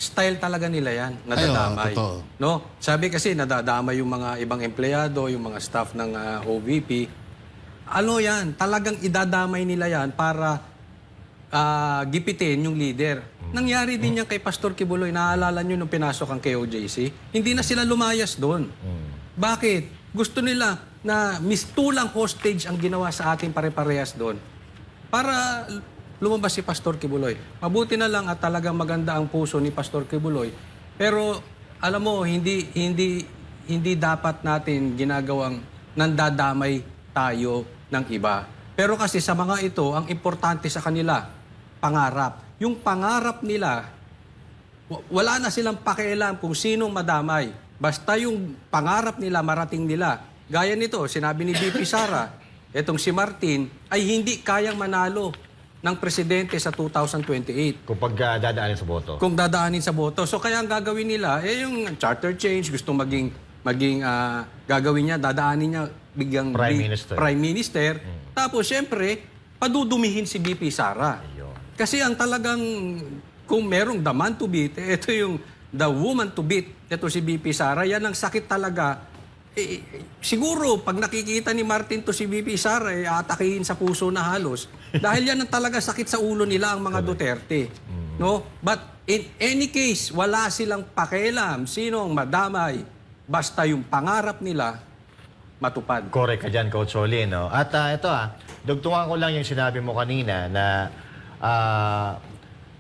style talaga nila yan, Ay, oo, nadadamay. totoo. No? Sabi kasi nadadamay yung mga ibang empleyado, yung mga staff ng OVP. Ano yan, talagang idadamay nila yan para gipitin yung leader. Nangyari din yan kay Pastor Kibuloy. Naaalala nyo nung pinasok ang KOJC? Hindi na sila lumayas doon. Bakit? Gusto nila na mistulang hostage ang ginawa sa ating pare-parehas doon. Para lumabas si Pastor Kibuloy. Mabuti na lang at talagang maganda ang puso ni Pastor Kibuloy. Pero alam mo, hindi dapat natin ginagawang nandadamay tayo ng iba. Pero kasi sa mga ito, ang importante sa kanila, pangarap. Yung pangarap nila, wala na silang pakialam kung sinong madamay. Basta yung pangarap nila, marating nila. Gaya nito, sinabi ni BP Sara, etong si Martin ay hindi kayang manalo ng presidente sa 2028. Kung dadaanin sa boto. Kung dadaanin sa boto. So kaya ang gagawin nila, yung charter change, gustong maging gagawin niya, dadaanin niya biglang Prime Minister. Tapos siyempre, padudumihin si BP Sara. Ayun. Kasi ang talagang, kung merong the man to beat, ito yung the woman to beat, ito si BP Sara, yan ang sakit talaga. Siguro, pag nakikita ni Martin to si BP Sara, atakihin sa puso na halos. Dahil yan ang talaga sakit sa ulo nila ang mga Duterte. No? But in any case, wala silang pakialam sinong madamay. Basta yung pangarap nila, matupad. Correct ka dyan, Coach Oli, no? At ito dugtungan ko lang yung sinabi mo kanina na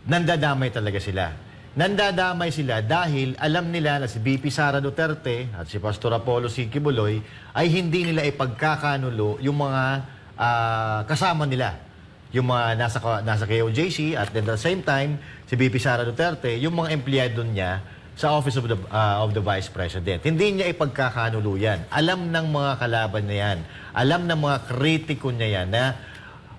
nandadamay talaga sila. Nandadamay sila dahil alam nila na si BP Sara Duterte at si Pastor Apollo C. Kibuloy ay hindi nila ipagkakanulo yung mga kasama nila. Yung mga nasa KOJC at at the same time, si BP Sara Duterte, yung mga empleyado niya sa Office of the Vice President. Hindi niya ipagkakanulo yan. Alam ng mga kalaban niya yan. Alam ng mga kritiko niya yan na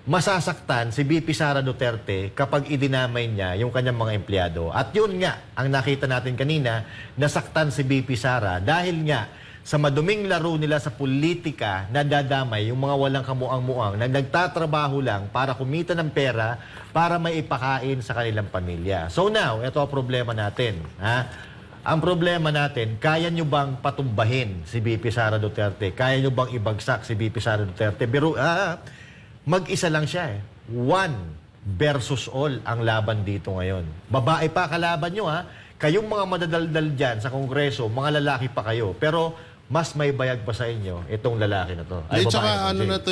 masasaktan si BP Sara Duterte kapag idinamay niya yung kanyang mga empleyado. At yun nga, ang nakita natin kanina, nasaktan si BP Sara dahil nga sa maduming laro nila sa politika na dadamay yung mga walang kamuang-muang na nagtatrabaho lang para kumita ng pera para may ipakain sa kanilang pamilya. So now, ito ang problema natin. Ang problema natin, kaya nyo bang patumbahin si BP Sara Duterte? Kaya nyo bang ibagsak si BP Sara Duterte? Pero mag-isa lang siya One versus all ang laban dito ngayon. Babae pa kalaban nyo Kayong mga madadaldal dyan sa Kongreso, mga lalaki pa kayo. Pero mas may bayag pa sa inyo itong lalaki na to. Ay, tsaka ano na to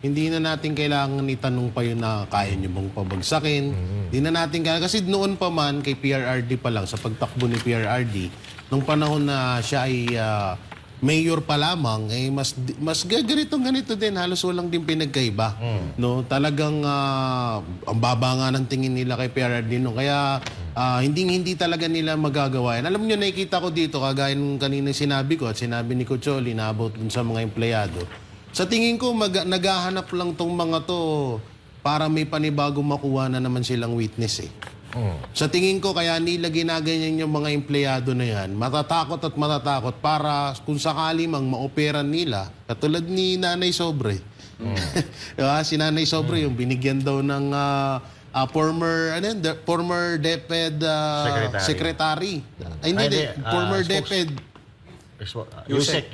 hindi na natin kailangan itanong pa yun na kaya nyo bang pabagsakin. Hindi na natin kailangan. Kasi noon pa man, kay PRRD pa lang, sa pagtakbo ni PRRD, nung panahon na siya ay mayor pa lamang, mas ganito din. Halos walang din pinagkaiba. No? Talagang ang baba nga ng tingin nila kay PRRD. No? Kaya hindi talaga nila magagawa yan. Alam nyo, nakikita ko dito, kagaya nung kanina sinabi ko at sinabi ni Coach Oli na about dun sa mga empleyado. Sa tingin ko, naghahanap lang tong mga to para may panibagong makuha na naman silang witness Sa tingin ko, kaya nila ginaganyan yung mga empleyado na yan, matatakot at matatakot para kung sakali mang maoperan nila, katulad ni Nanay Sobre. Diba? Si Nanay Sobre, yung binigyan daw ng former DepEd secretary. Former DepEd Yusek,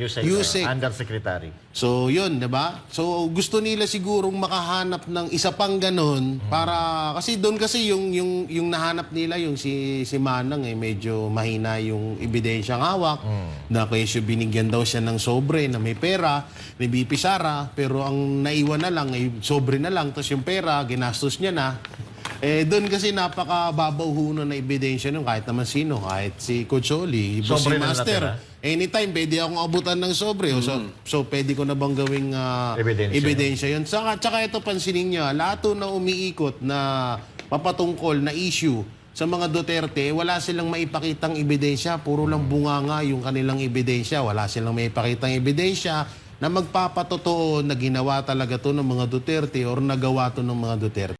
Undersecretary. So, yun, diba? So, gusto nila sigurong makahanap ng isa pang ganun para, kasi doon kasi yung nahanap nila, yung si Manang, medyo mahina yung ebidensyang hawak, na kesyo binigyan daw siya ng sobre na may pera, ni BP Sara, pero ang naiwan na lang, sobre na lang, tapos yung pera, ginastos niya na. Doon kasi napakababaw huno na ebidensya nung kahit naman sino, kahit si Coach Oli, si Master. Anytime, pwede akong abutan ng sobre. So, pwede ko na bang gawing ebidensya yun. Tsaka ito, pansinin nyo, lahat na umiikot na papatungkol na issue sa mga Duterte, wala silang maipakitang ebidensya. Puro lang bunganga yung kanilang ebidensya. Wala silang maipakitang ebidensya na magpapatotoo na ginawa talaga to ng mga Duterte or nagawa to ng mga Duterte.